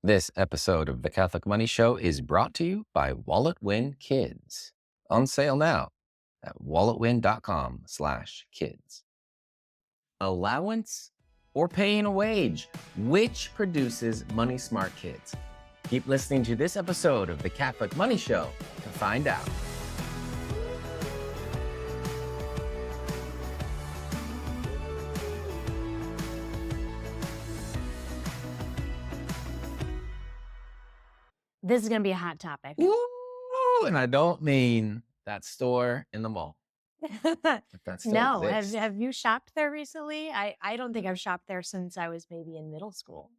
This episode of the Catholic Money Show is brought to you by Wallet Win Kids. On sale now at walletwin.com/kids. Allowance or paying a wage? Which produces money smart kids? Keep listening to this episode of the Catholic Money Show to find out. This is going to be a hot topic. Ooh, and I don't mean that store in the mall. If that still No, exists. have you shopped there recently? I don't think I've shopped there since I was maybe in middle school.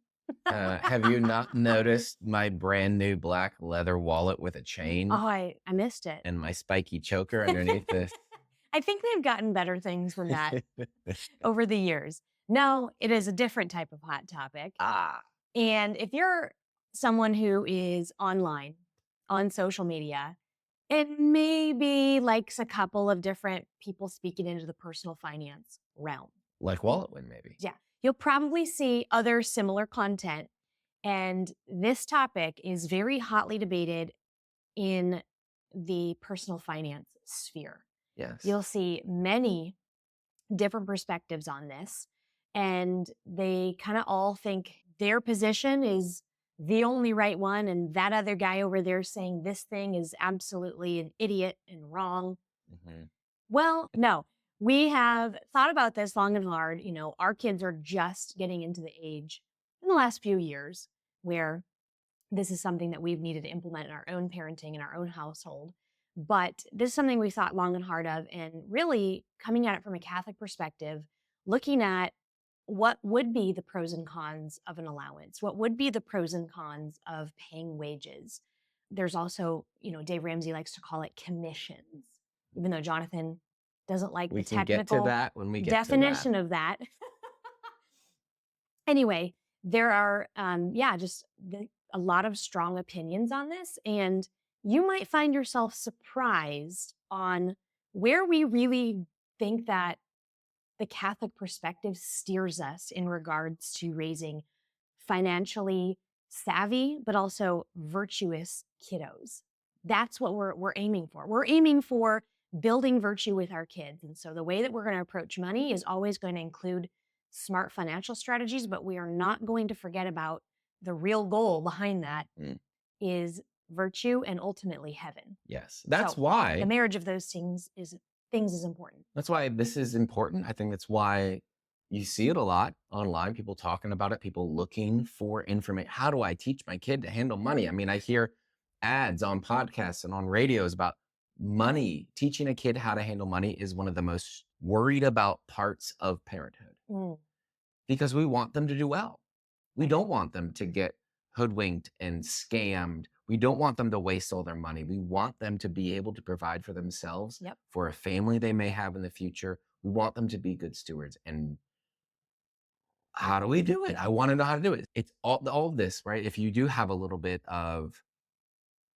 Have you not noticed my brand new black leather wallet with a chain Oh, I missed it. and my spiky choker underneath this? I think they've gotten better things than that over the years. No, it is a different type of hot topic. Ah, And if you're someone who is online, on social media, and maybe likes a couple of different people speaking into the personal finance realm. like Wallet Win, maybe. Yeah. You'll probably see other similar content. And this topic is very hotly debated in the personal finance sphere. Yes. You'll see many different perspectives on this, and they kind of all think their position is the only right one, and that other guy over there saying this thing is absolutely an idiot and wrong. Mhm. Well, no, we have thought about this long and hard. You know, our kids are just getting into the age in the last few years where this is something that we've needed to implement in our own parenting in our own household. But this is something we thought long and hard of, and really coming at it from a Catholic perspective, looking at what would be the pros and cons of an allowance, what would be the pros and cons of paying wages. There's also, Dave Ramsey likes to call it commissions, even though Jonathan doesn't like We the can get to technical that when we get definition to of that. Anyway, there are, just a lot of strong opinions on this. And you might find yourself surprised on where we really think that the Catholic perspective steers us in regards to raising financially savvy, but also virtuous kiddos. That's what we're aiming for. We're aiming for building virtue with our kids. And so the way that we're going to approach money is always going to include smart financial strategies, but we are not going to forget about the real goal behind that is virtue and ultimately heaven. Yes. That's So, why the marriage of those things is important. That's why this is important. I think that's why you see it a lot online, people talking about it, people looking for information. How do I teach my kid to handle money? I mean, I hear ads on podcasts and on radios about money. Teaching a kid how to handle money is one of the most worried about parts of parenthood because we want them to do well. We don't want them to get hoodwinked and scammed. We don't want them to waste all their money. We want them to be able to provide for themselves, Yep. for a family they may have in the future. We want them to be good stewards. And how do we do it? I want to know how to do it. It's all of this, right? If you do have a little bit of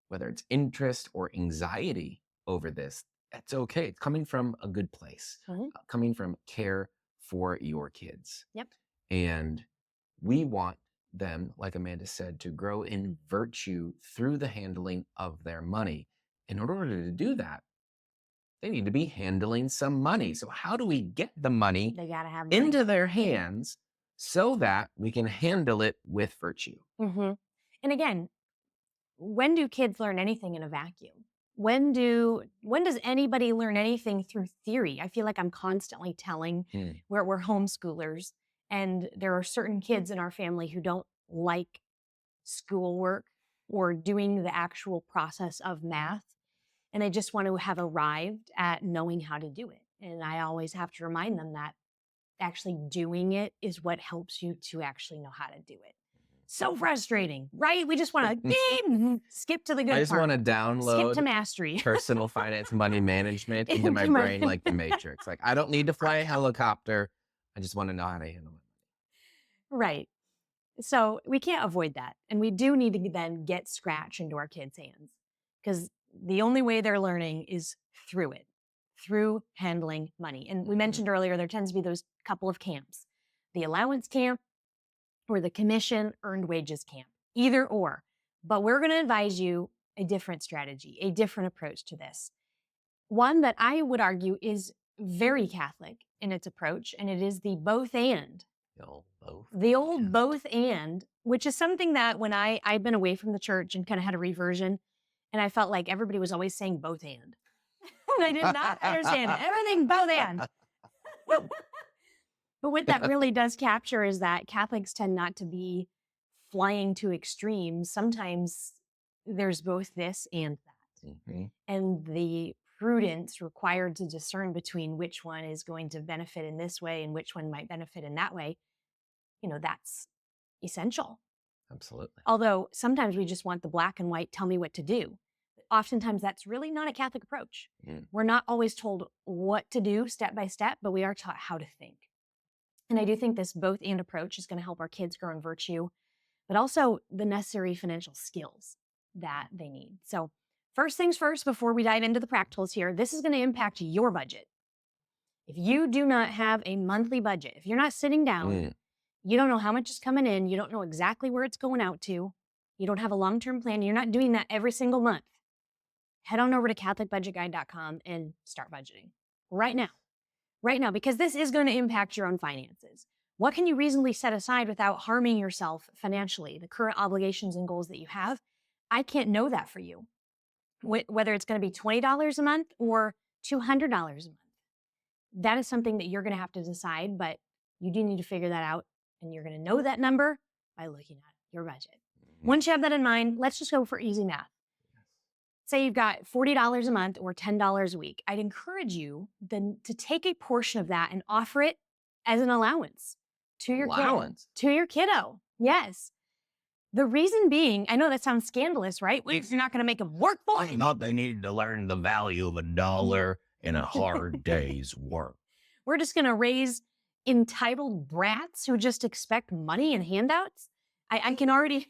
whether it's interest or anxiety over this, that's okay. It's coming from a good place, coming from care for your kids. Yep. And we want them, like Amanda said, to grow in virtue through the handling of their money. In order to do that, they need to be handling some money. So how do we get the money They got to have money. into their hands so that we can handle it with virtue? And again, when do kids learn anything in a vacuum? When does anybody learn anything through theory? I feel like I'm constantly telling we're homeschoolers, and there are certain kids in our family who don't like schoolwork or doing the actual process of math. And they just want to have arrived at knowing how to do it. And I always have to remind them that actually doing it is what helps you to actually know how to do it. So frustrating, right? We just want to skip to the good part. I just want to Skip download to mastery. personal finance money management into my Into my- brain like the Matrix. Like, I don't need to fly a helicopter. I just want to know how to handle it. Right. So we can't avoid that. And we do need to then get scratch into our kids' hands, because the only way they're learning is through it, through handling money. And we mentioned earlier, there tends to be those couple of camps, the allowance camp or the commission earned wages camp. either or. But we're going to advise you a different strategy, a different approach to this. One that I would argue is very Catholic in its approach, and it is the both and. The old both and, which is something that when I've been away from the church and kind of had a reversion, and I felt like everybody was always saying both and. And I did not understand it. Everything both and. But what that really does capture is that Catholics tend not to be flying to extremes. Sometimes there's both this and that. Mm-hmm. And the prudence required to discern between which one is going to benefit in this way and which one might benefit in that way, that's essential. Absolutely. Although sometimes we just want the black and white, tell me what to do. Oftentimes that's really not a Catholic approach. We're not always told what to do step by step, but we are taught how to think. And I do think this both and approach is going to help our kids grow in virtue, but also the necessary financial skills that they need. So first things first, before we dive into the practicals here, this is going to impact your budget. If you do not have a monthly budget, if you're not sitting down, you don't know how much is coming in, you don't know exactly where it's going out to, you don't have a long-term plan, you're not doing that every single month, head on over to CatholicBudgetGuide.com and start budgeting right now, because this is going to impact your own finances. What can you reasonably set aside without harming yourself financially? The current obligations and goals that you have, I can't know that for you. Whether it's going to be $20 a month or $200 a month. That is something that you're going to have to decide, but you do need to figure that out. And you're going to know that number by looking at your budget. Once you have that in mind, let's just go for easy math. Say you've got $40 a month or $10 a week. I'd encourage you then to take a portion of that and offer it as an allowance to your to your kiddo. Yes. The reason being, I know that sounds scandalous, right? You're not going to make them work for it. I thought they needed to learn the value of a dollar in a hard day's work. We're just going to raise entitled brats who just expect money and handouts. I can already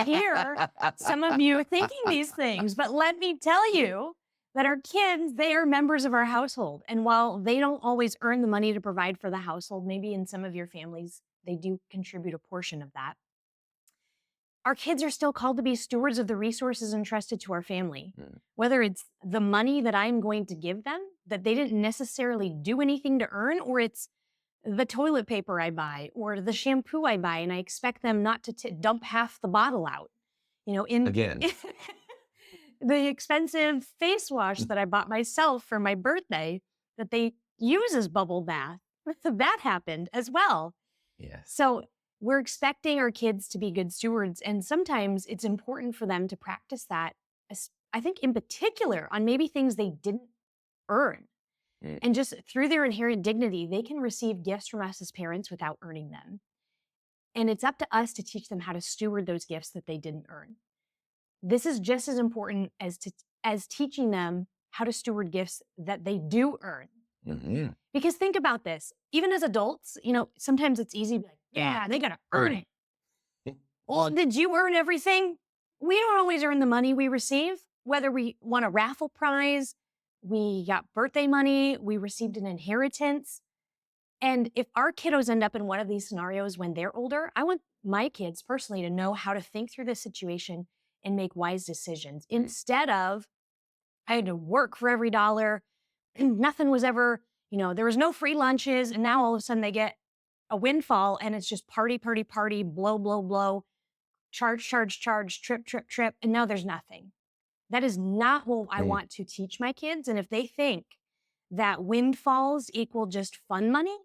hear some of you thinking these things, but let me tell you that our kids, they are members of our household. And while they don't always earn the money to provide for the household, maybe in some of your families, they do contribute a portion of that. Our kids are still called to be stewards of the resources entrusted to our family, whether it's the money that I'm going to give them that they didn't necessarily do anything to earn, or it's the toilet paper I buy or the shampoo I buy, and I expect them not to dump half the bottle out. Again. The expensive face wash that I bought myself for my birthday that they use as bubble bath. That happened as well. Yes. So we're expecting our kids to be good stewards, and sometimes it's important for them to practice that, I think in particular on maybe things they didn't earn. And just through their inherent dignity, they can receive gifts from us as parents without earning them. And it's up to us to teach them how to steward those gifts that they didn't earn. This is just as important as teaching them how to steward gifts that they do earn. Because think about this, even as adults, sometimes it's easy to be like, yeah, they got to earn it. Well, did you earn everything? We don't always earn the money we receive, whether we won a raffle prize, we got birthday money, we received an inheritance. And if our kiddos end up in one of these scenarios when they're older, I want my kids personally to know how to think through this situation and make wise decisions instead of I had to work for every dollar. Nothing was ever, there was no free lunches. And now all of a sudden they get a windfall and it's just party, party, party, blow, blow, blow, charge, charge, charge, trip, trip, trip. And now there's nothing. That is not what I want to teach my kids. And if they think that windfalls equal just fun money,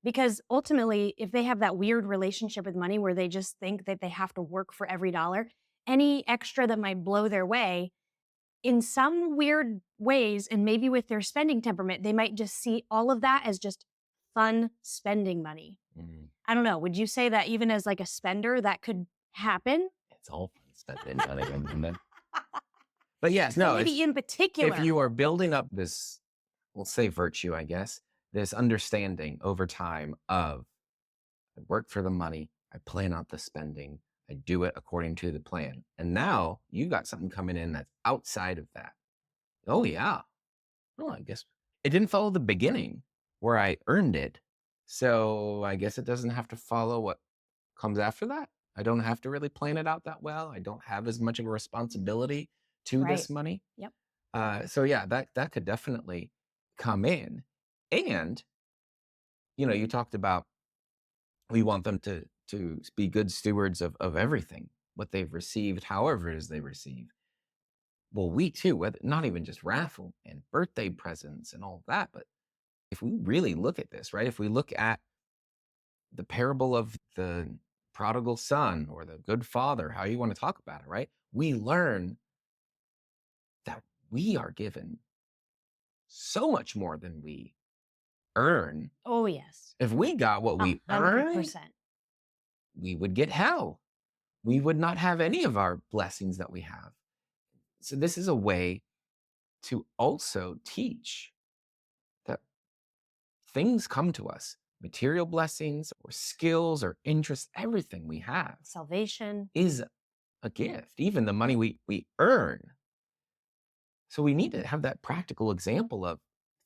because ultimately, if they have that weird relationship with money where they just think that they have to work for every dollar, any extra that might blow their way, in some weird ways, and maybe with their spending temperament, they might just see all of that as just fun spending money. I don't know. Would you say that even as like a spender, that could happen? It's all fun spending money. But yes, no. Maybe in particular. If you are building up this, we'll say virtue, I guess, this understanding over time of I work for the money, I plan out the spending, I do it according to the plan. And now you got something coming in that's outside of that. Oh, yeah. Well, I guess it didn't follow the beginning where I earned it. So I guess it doesn't have to follow what comes after that. I don't have to really plan it out that well. I don't have as much of a responsibility to Right. this money. Yep. So yeah, that could definitely come in. And you talked about we want them to be good stewards of everything, what they've received, however it is they receive. Well, we too, not even just raffle and birthday presents and all that, but if we really look at this, right? If we look at the parable of the prodigal son or the good father, how you want to talk about it, right? We learn that we are given so much more than we earn. Oh, yes. If we got what we earned, 100%. we would get hell. We would not have any of our blessings that we have. So this is a way to also teach that things come to us, material blessings or skills or interests, everything we have Salvation. is a gift, even the money we earn. So we need to have that practical example of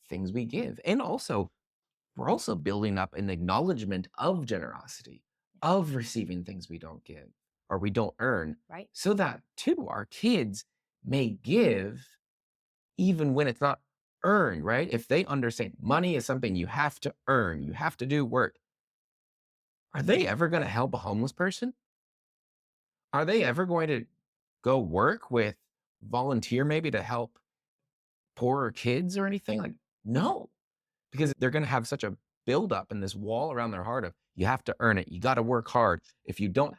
things we give. And also, we're also building up an acknowledgement of generosity, of receiving things we don't give or we don't earn, Right. so that too our kids may give even when it's not earned, right? If they understand money is something you have to earn, you have to do work, are they ever going to help a homeless person? Are they ever going to go work with volunteer maybe to help poorer kids or anything? Like, no, because they're going to have such a buildup in this wall around their heart of you have to earn it. You got to work hard. If you don't,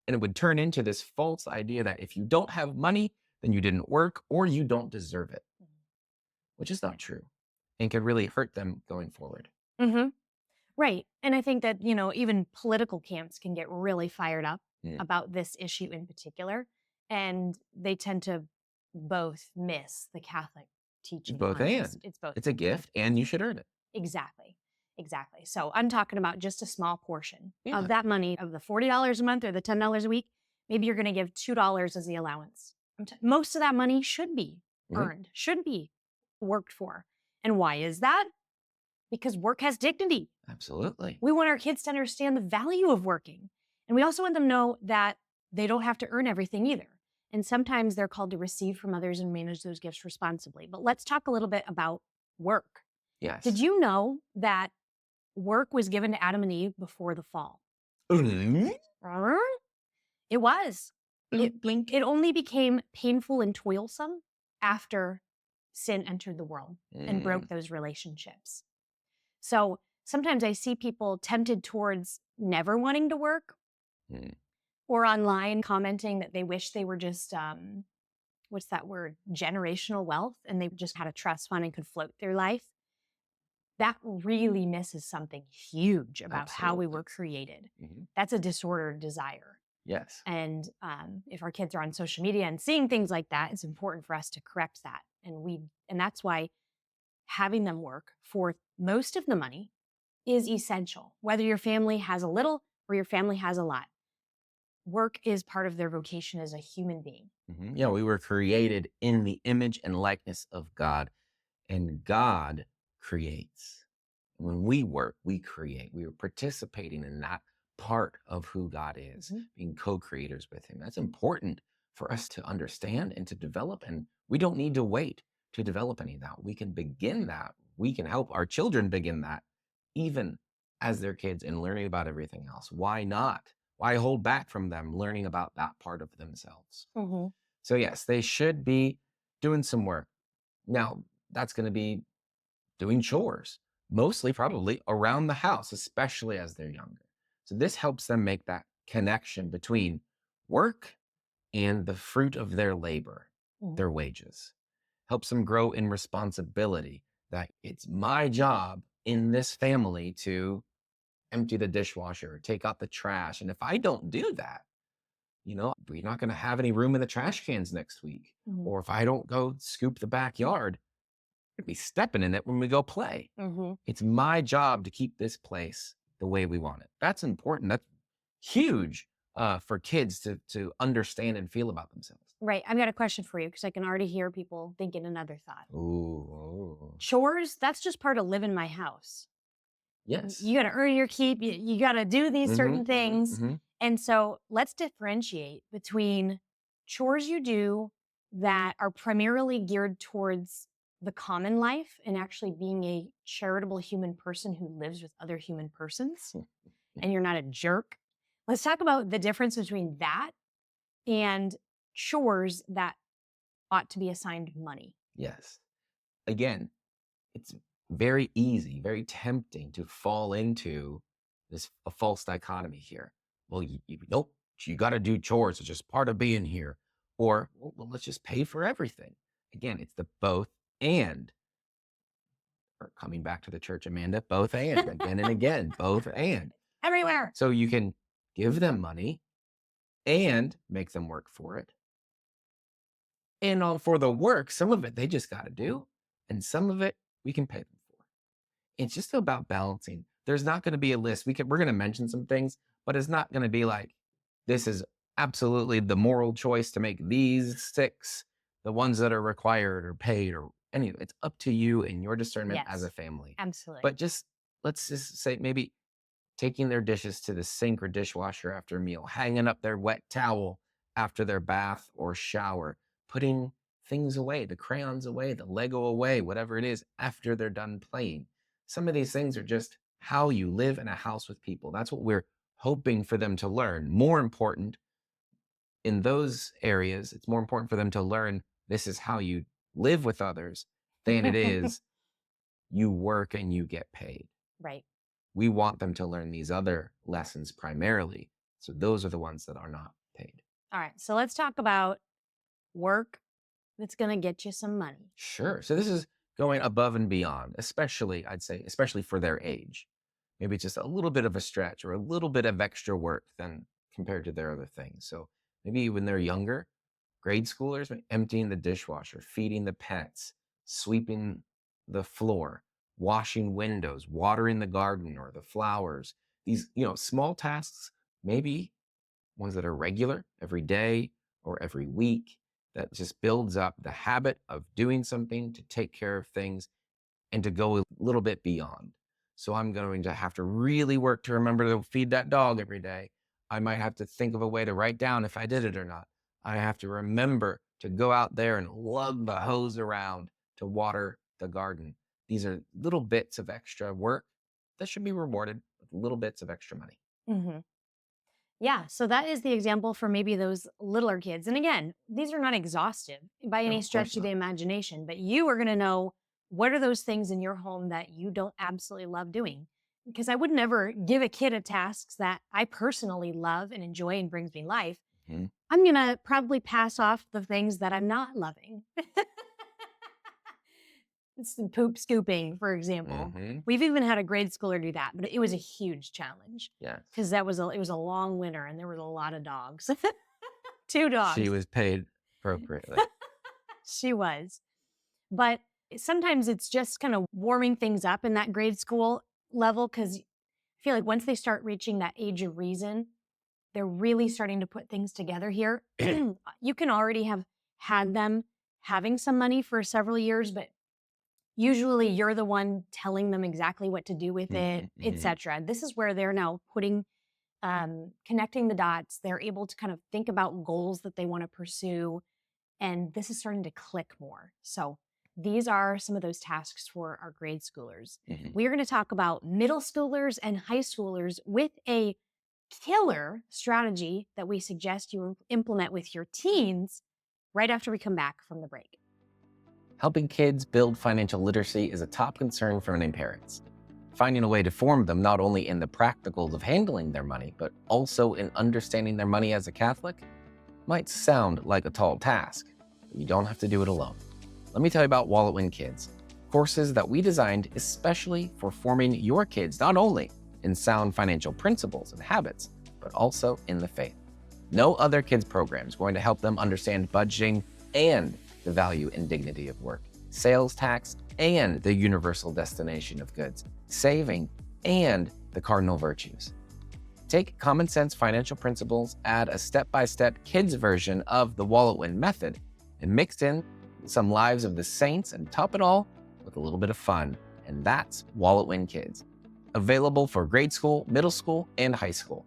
and it would turn into this false idea that if you don't have money, then you didn't work or you don't deserve it, which is not true and could really hurt them going forward. Mm-hmm. Right. And I think that, even political camps can get really fired up Mm. about this issue in particular. And they tend to both miss the Catholic teaching Both on this. and It's both. it's a gift and you should earn it. Exactly. Exactly. So I'm talking about just a small portion Yeah. of that money, of the $40 a month or the $10 a week. Maybe you're going to give $2 as the allowance. Most of that money should be Mhm. earned, should be worked for. And why is that? Because work has dignity. Absolutely. We want our kids to understand the value of working. And we also want them to know that they don't have to earn everything either. And sometimes they're called to receive from others and manage those gifts responsibly. But let's talk a little bit about work. Yes. Did you know that work was given to Adam and Eve before the fall? Blink, It was. blink. It only became painful and toilsome after sin entered the world and broke those relationships. So sometimes I see people tempted towards never wanting to work Mm. or online commenting that they wish they were just, what's that word? Generational wealth, and they just had a trust fund and could float their life. That really misses something huge about how we were created. Mhm. That's a disordered desire. Yes. And if our kids are on social media and seeing things like that, it's important for us to correct that. And that's why having them work for most of the money is essential. Whether your family has a little or your family has a lot, work is part of their vocation as a human being. Mhm. Yeah, we were created in the image and likeness of God, and God creates. When we work, we create. We are participating in that part of who God is, Mhm. being co-creators with Him. That's important for us to understand and to develop. And we don't need to wait to develop any of that. We can begin that. We can help our children begin that, even as their kids and learning about everything else. Why not? Why hold back from them learning about that part of themselves? Mhm. So, yes, they should be doing some work. Now, that's going to be doing chores, mostly probably around the house, especially as they're younger. So, this helps them make that connection between work and the fruit of their labor, Mhm. their wages. Helps them grow in responsibility that it's my job in this family to empty the dishwasher, take out the trash. And if I don't do that, we're not going to have any room in the trash cans next week. Mhm. Or if I don't go scoop the backyard, we're going to be stepping in it when we go play. Mhm. It's my job to keep this place the way we want it. That's important. That's huge for kids to understand and feel about themselves. Right. I've got a question for you because I can already hear people thinking another thought. Ooh. Chores, that's just part of living my house. Yes. You got to earn your keep. You got to do these certain things. Mhm. And so let's differentiate between chores you do that are primarily geared towards the common life and actually being a charitable human person who lives with other human persons and you're not a jerk. Let's talk about the difference between that and chores that ought to be assigned money. Yes. Again, it's very easy, very tempting to fall into this a false dichotomy here. Well, nope, you got to do chores. It's just part of being here. Or, well, let's just pay for everything. Again, it's the both and. Or coming back to the church, Amanda, both and again and again, both and. Everywhere. So you can give them money and make them work for it. And for the work, some of it they just got to do, and some of it we can pay them for. It's just about balancing. There's not going to be a list. We're going to mention some things, but it's not going to be like, this is absolutely the moral choice to make these 6, the ones that are required or paid or any. It's up to you and your discernment as a Yes, family. absolutely. But let's just say maybe taking their dishes to the sink or dishwasher after a meal, hanging up their wet towel after their bath or shower, putting things away, the crayons away, the Lego away, whatever it is, after they're done playing. Some of these things are just how you live in a house with people. That's what we're hoping for them to learn. More important in those areas, it's more important for them to learn this is how you live with others than it is you work and you get paid. Right. We want them to learn these other lessons primarily. So those are the ones that are not paid. All right. So let's talk about work that's going to get you some money. Sure. So this is going above and beyond, especially, I'd say, especially for their age. Maybe just a little bit of a stretch or a little bit of extra work than compared to their other things. So maybe when they're younger, grade schoolers, emptying the dishwasher, feeding the pets, sweeping the floor, washing windows, watering the garden or the flowers. These, small tasks, maybe ones that are regular every day or every week, that just builds up the habit of doing something to take care of things and to go a little bit beyond. So I'm going to have to really work to remember to feed that dog every day. I might have to think of a way to write down if I did it or not. I have to remember to go out there and lug the hose around to water the garden. These are little bits of extra work that should be rewarded with little bits of extra money. Mm-hmm. Yeah. So that is the example for maybe those littler kids. And again, these are not exhaustive by No, any of course stretch of the not. imagination, but you are going to know what are those things in your home that you don't absolutely love doing. Because I would never give a kid a tasks that I personally love and enjoy and brings me life. Mhm. I'm going to probably pass off the things that I'm not loving. It's the poop scooping, for example. Mhm. We've even had a grade schooler do that, but it was a huge challenge Yes. because it was a long winter and there was a lot of dogs. 2 dogs. She was paid appropriately. She was. But sometimes it's just kind of warming things up in that grade school level because I feel like once they start reaching that age of reason, they're really starting to put things together here. You can already have had them having some money for several years, but usually you're the one telling them exactly what to do with it, Mhm, mhm. etc. This is where they're now connecting the dots. They're able to kind of think about goals that they want to pursue. And this is starting to click more. So these are some of those tasks for our grade schoolers. Mhm. We are going to talk about middle schoolers and high schoolers with a killer strategy that we suggest you implement with your teens right after we come back from the break. Helping kids build financial literacy is a top concern for many parents. Finding a way to form them not only in the practicals of handling their money, but also in understanding their money as a Catholic might sound like a tall task, but you don't have to do it alone. Let me tell you about Wallet Win Kids, courses that we designed especially for forming your kids not only in sound financial principles and habits, but also in the faith. No other kids program is going to help them understand budgeting and the value and dignity of work, sales tax and the universal destination of goods, saving and the cardinal virtues. Take common sense financial principles, add a step-by-step kids version of the Wallet Win method, and mix in some lives of the saints and top it all with a little bit of fun. And that's Wallet Win Kids. Available for grade school, middle school, and high school.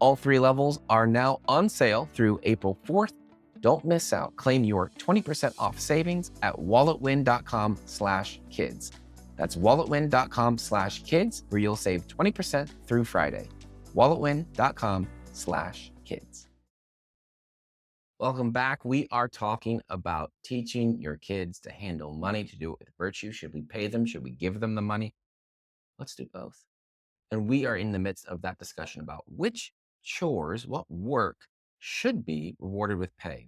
All 3 levels are now on sale through April 4th. Don't miss out. Claim your 20% off savings at walletwin.com/kids. That's walletwin.com/kids, where you'll save 20% through Friday. walletwin.com/kids. Welcome back. We are talking about teaching your kids to handle money, to do it with virtue. Should we pay them? Should we give them the money? Let's do both. And we are in the midst of that discussion about which chores, what work should be rewarded with pay,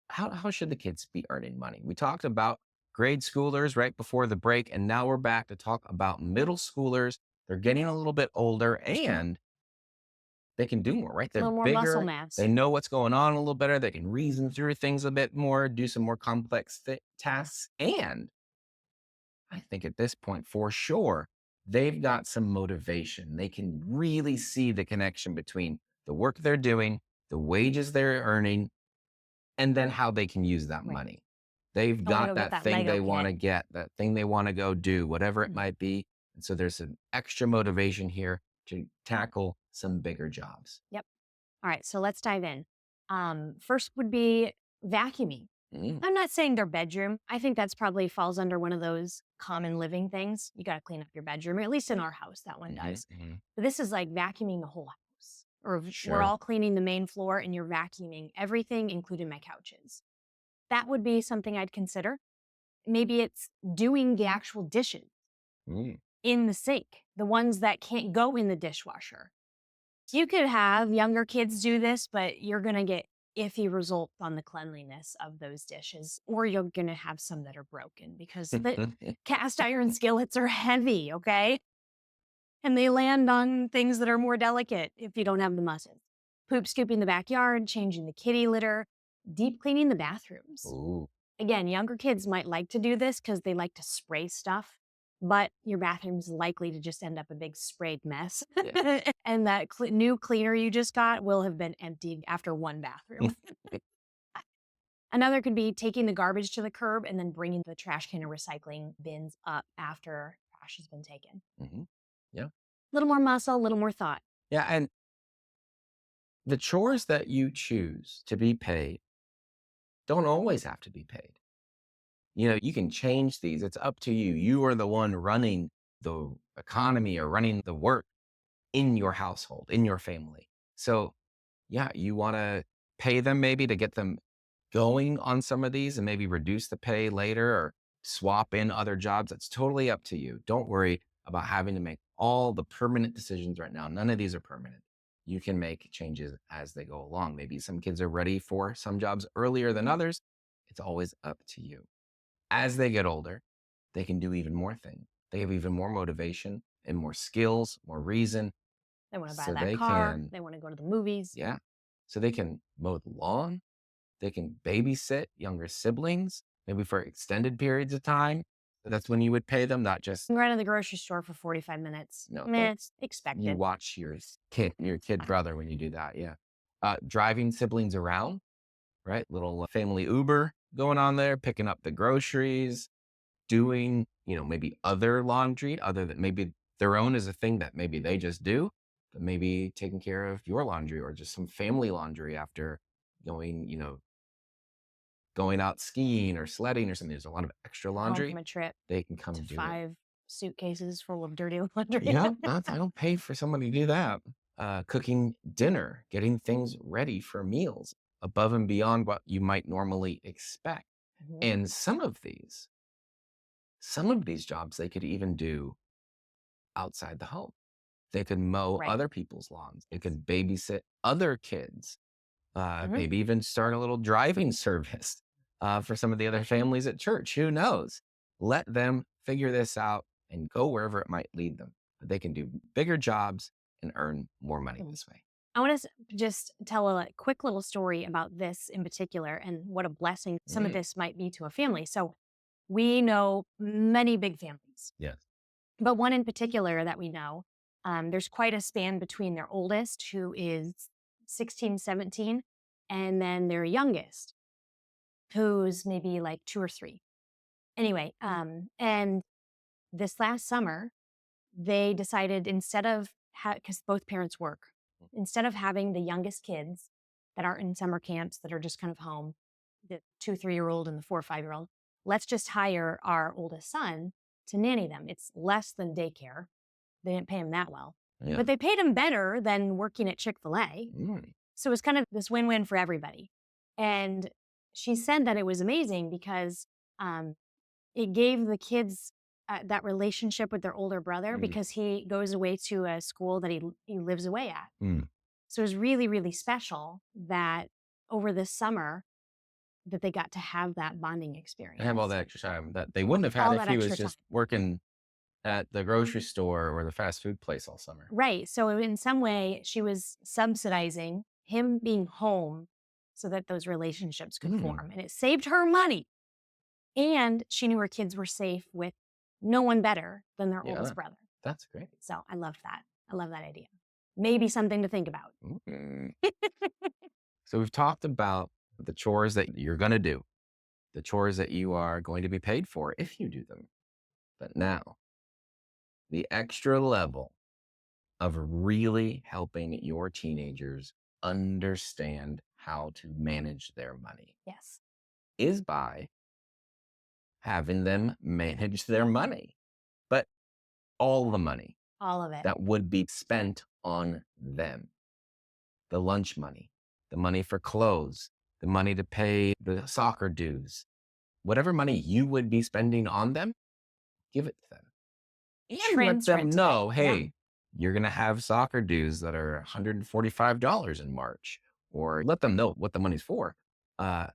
how should the kids be earning money? We talked about grade schoolers right before the break, and now we're back to talk about middle schoolers. They're getting a little bit older and they can do more, right? A They're little more muscle bigger. mass. They know what's going on a little better. They can reason through things a bit more, do some more complex tasks. And I think at this point, for sure, they've got some motivation. They can really see the connection between the work they're doing, the wages they're earning, and then how they can use that Right. money. They've I want to got go get that that thing Lego they want to kit. get, that thing they want to go do, whatever it Mm. might be. And so there's some extra motivation here to tackle some bigger jobs. Yep. All right, so let's dive in. First would be vacuuming. Mm, I'm not saying their bedroom. I think that's probably falls under one of those common living things. You got to clean up your bedroom, or at least in our house, that one mhm, does. mhm. But this is like vacuuming the whole house. Or we're Sure. all cleaning the main floor and you're vacuuming everything, including my couches. That would be something I'd consider. Maybe it's doing the actual dishes Mm. in the sink, the ones that can't go in the dishwasher. You could have younger kids do this, but you're going to get iffy results on the cleanliness of those dishes, or you're going to have some that are broken because the cast iron skillets are heavy, okay? And they land on things that are more delicate if you don't have the muscles. Poop scooping the backyard, changing the kitty litter, deep cleaning the bathrooms. Ooh. Again, younger kids might like to do this because they like to spray stuff, but your bathroom's likely to just end up a big sprayed mess. Yeah. And that new cleaner you just got will have been emptied after one bathroom. Another could be taking the garbage to the curb and then bringing the trash can and recycling bins up after trash has been taken. Mhm. Yeah. A little more muscle, a little more thought. Yeah. And the chores that you choose to be paid don't always have to be paid. You can change these. It's up to you. You are the one running the economy or running the work in your household, in your family. So, yeah, you want to pay them maybe to get them going on some of these and maybe reduce the pay later or swap in other jobs. It's totally up to you. Don't worry about having to make all the permanent decisions right now. None of these are permanent. You can make changes as they go along. Maybe some kids are ready for some jobs earlier than others. It's always up to you. As they get older, they can do even more things. They have even more motivation and more skills, more reason. They want to buy So that they car, can, they want to go to the movies. yeah. So they can mow the lawn. They can babysit younger siblings, maybe for extended periods of time. That's when you would pay them, not just, Run to the grocery store for 45 minutes. no, Meh, it's you expected. watch your kid brother when you do that. Yeah. Driving siblings around, right? Little family Uber going on there, picking up the groceries, doing, maybe other laundry, other than maybe their own is a thing that maybe they just do, but maybe taking care of your laundry or just some family laundry after going, going out skiing or sledding or something. There's a lot of extra Home from laundry. a trip They can come to and do it. 5 suitcases full of dirty laundry. Yeah, I don't pay for somebody to do that. Cooking dinner, getting things ready for meals above and beyond what you might normally expect. Mhm. And some of these jobs they could even do outside the home. They could mow Right. other people's lawns. They could babysit other kids. Mhm. Maybe even start a little driving service for some of the other families at church. Who knows? Let them figure this out and go wherever it might lead them. But they can do bigger jobs and earn more money Mhm. this way. I want to just tell a quick little story about this in particular and what a blessing some of Mm, this might be to a family. So, we know many big families, yes. but one in particular that we know, there's quite a span between their oldest, who is 16, 17, and then their youngest, who's maybe like 2 or 3. Anyway, and this last summer, they decided instead of because both parents work, Instead of having the youngest kids that aren't in summer camps that are just kind of home, the 2, 3-year-old and the 4, 5-year-old, let's just hire our oldest son to nanny them. It's less than daycare. They didn't pay him that well, Yeah. but they paid him better than working at Chick-fil-A. Mm. So it was kind of this win-win for everybody. And she said that it was amazing because it gave the kids that relationship with their older brother, Mm. because he goes away to a school that he lives away at. Mm. So it was really, really special that over this summer that they got to have that bonding experience. And have all that extra time that they wouldn't have had All if that he was extra just time. working at the grocery store or the fast food place all summer. Right. So in some way, she was subsidizing him being home so that those relationships could Mm. form. And it saved her money. And she knew her kids were safe with no one better than their Yeah. oldest brother. That's great. So I love that. I love that idea. Maybe something to think about. Mm. So we've talked about the chores that you're going to do, the chores that you are going to be paid for if you do them. But now, the extra level of really helping your teenagers understand how to manage their money Yes. is by having them manage their money, but all the money All of it. that would be spent on them. The lunch money, the money for clothes, the money to pay the soccer dues, whatever money you would be spending on them, give it to them. And let Transfer them it to know, them. Yeah. hey, you're going to have soccer dues that are $145 in March, or let them know what the money's for. But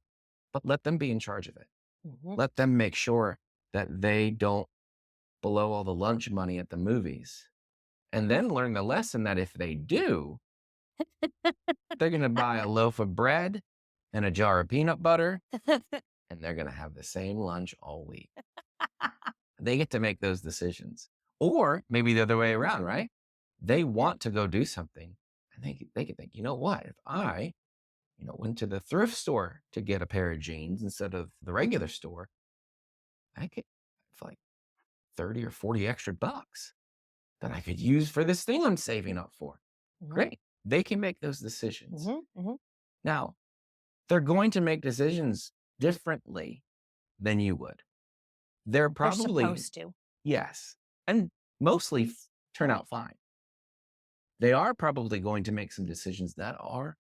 let them be in charge of it. Mhm. Let them make sure that they don't blow all the lunch money at the movies. And then learn the lesson that if they do, they're going to buy a loaf of bread and a jar of peanut butter, and they're going to have the same lunch all week. They get to make those decisions. Or maybe the other way around, right? They want to go do something, and they can think, you know what? If I, went to the thrift store to get a pair of jeans instead of the regular store, I could for like 30 or 40 extra bucks that I could use for this thing I'm saving up for. Mhm. Great. They can make those decisions. Mhm. Mhm. Now, they're going to make decisions differently than you would. They're They're probably, supposed to. yes, and mostly turn out fine. They are probably going to make some decisions that are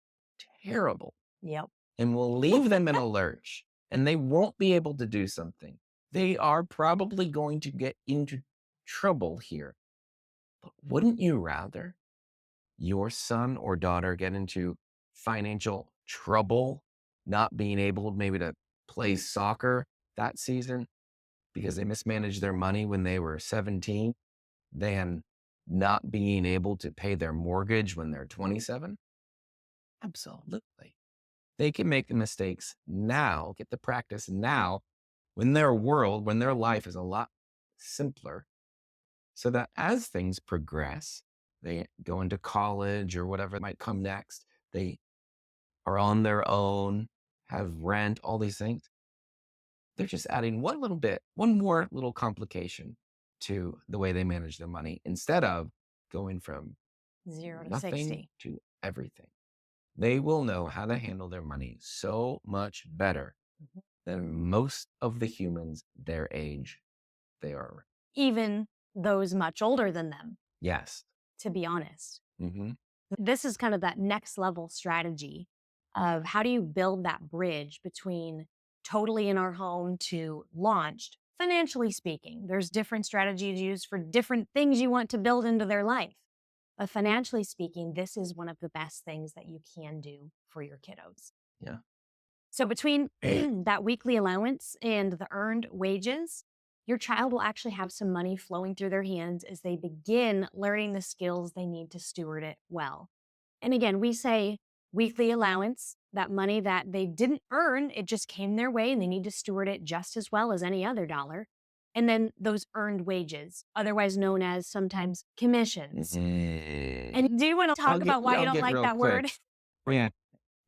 terrible Yep. and will leave them in a lurch, and they won't be able to do something. They are probably going to get into trouble here. But wouldn't you rather your son or daughter get into financial trouble, not being able maybe to play soccer that season because they mismanaged their money when they were 17, than not being able to pay their mortgage when they're 27? Absolutely. They can make the mistakes now, get the practice now, when when their life is a lot simpler, so that as things progress, they go into college or whatever might come next, they are on their own, have rent, all these things. They're just adding one more little complication to the way they manage their money instead of going from 0 to nothing 60. to everything. They will know how to handle their money so much better Mhm. than most of the humans their age they are. Even those much older than them, Yes. to be honest. Hmm. This is kind of that next level strategy of how do you build that bridge between totally in our home to launched, financially speaking. There's different strategies used for different things you want to build into their life. But financially speaking, this is one of the best things that you can do for your kiddos. Yeah. So between that weekly allowance and the earned wages, your child will actually have some money flowing through their hands as they begin learning the skills they need to steward it well. And again, we say weekly allowance, that money that they didn't earn, it just came their way and they need to steward it just as well as any other dollar. And then those earned wages, otherwise known as sometimes commissions. And do you want to talk about why you don't like that word? Yeah.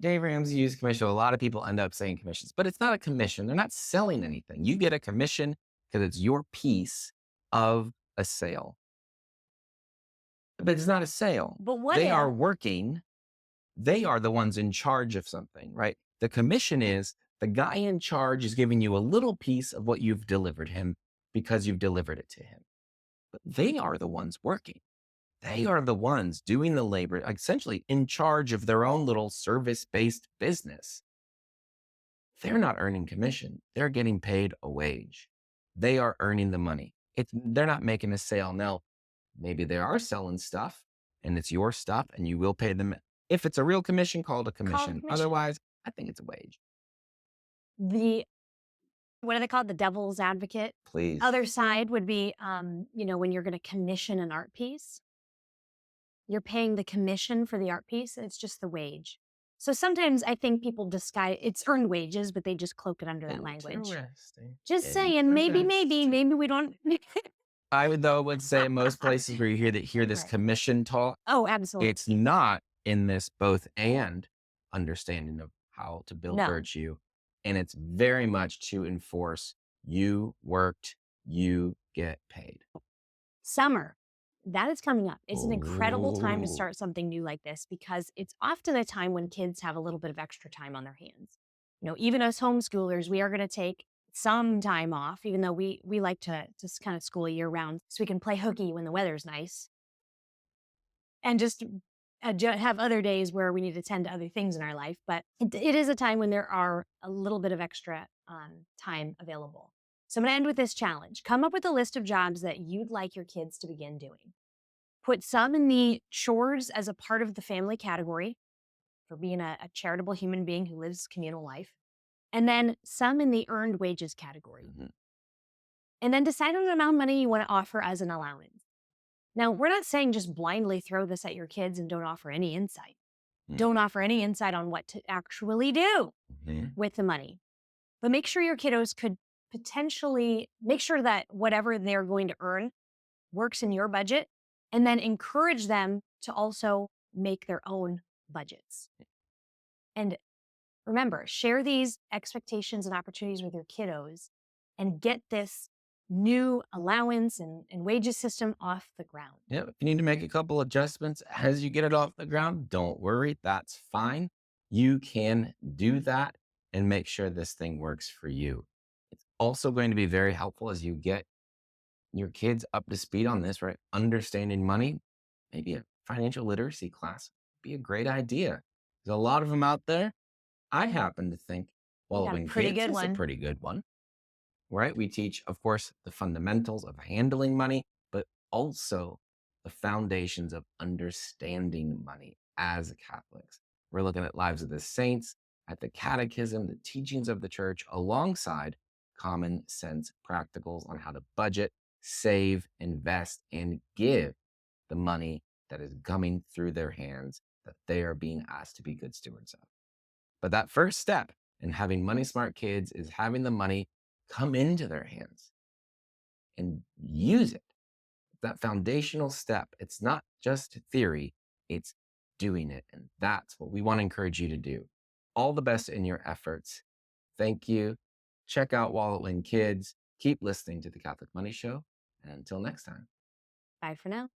Dave Ramsey used commission. A lot of people end up saying commissions, but it's not a commission. They're not selling anything. You get a commission because it's your piece of a sale. But it's not a sale. But what They are if working. They are the ones in charge of something, right? The commission is the guy in charge is giving you a little piece of what you've delivered him because you've delivered it to him. But they are the ones working. They are the ones doing the labor, essentially in charge of their own little service-based business. They're not earning commission. They're getting paid a wage. They are earning the money. They're not making a sale. Now, maybe they are selling stuff and it's your stuff and you will pay them. If it's a real commission, call it a call it commission. commission? Otherwise, I think it's a wage. The what do they call it? The devil's advocate. Please. Other side would be, when you're going to commission an art piece, you're paying the commission for the art piece, and it's just the wage. So sometimes I think people disguise it's earned wages, but they just cloak it under that language. Interesting. Just saying, maybe we don't. I would say most places where you hear this Right. commission talk, Oh, absolutely. it's not in this both and understanding of how to build No. virtue. And it's very much to enforce you worked, you get paid. Summer, that is coming up. It's an incredible time to Ooh. start something new like this because it's often a time when kids have a little bit of extra time on their hands. Even as homeschoolers, we are going to take some time off, even though we like to just kind of school year round so we can play hooky when the weather's nice and just have other days where we need to tend to other things in our life. But it is a time when there are a little bit of extra time available. So I'm going to end with this challenge. Come up with a list of jobs that you'd like your kids to begin doing. Put some in the chores as a part of the family category for being a charitable human being who lives communal life. And then some in the earned wages category. Mhm. And then decide on the amount of money you want to offer as an allowance. Now, we're not saying just blindly throw this at your kids and don't offer any insight. Mm. Don't offer any insight on what to actually do Mhm. with the money. But make sure your kiddos could potentially make sure that whatever they're going to earn works in your budget, and then encourage them to also make their own budgets. And remember, share these expectations and opportunities with your kiddos and get this new allowance and wages system off the ground. Yeah, if you need to make a couple adjustments as you get it off the ground, don't worry. That's fine. You can do that and make sure this thing works for you. It's also going to be very helpful as you get your kids up to speed on this, right? Understanding money, maybe a financial literacy class would be a great idea. There's a lot of them out there. I happen to think You got a Wallowing pretty Kids good is a one. pretty good one, right? We teach, of course, the fundamentals of handling money, but also the foundations of understanding money as Catholics. We're looking at lives of the saints, at the catechism, the teachings of the church, alongside common sense practicals on how to budget, save, invest, and give the money that is coming through their hands that they are being asked to be good stewards of. But that first step in having money smart kids is having the money come into their hands and use it. That foundational step. It's not just theory, it's doing it. And that's what we want to encourage you to do. All the best in your efforts. Thank you. Check out Wallowing Kids. Keep listening to the Catholic Money Show. And until next time. Bye for now.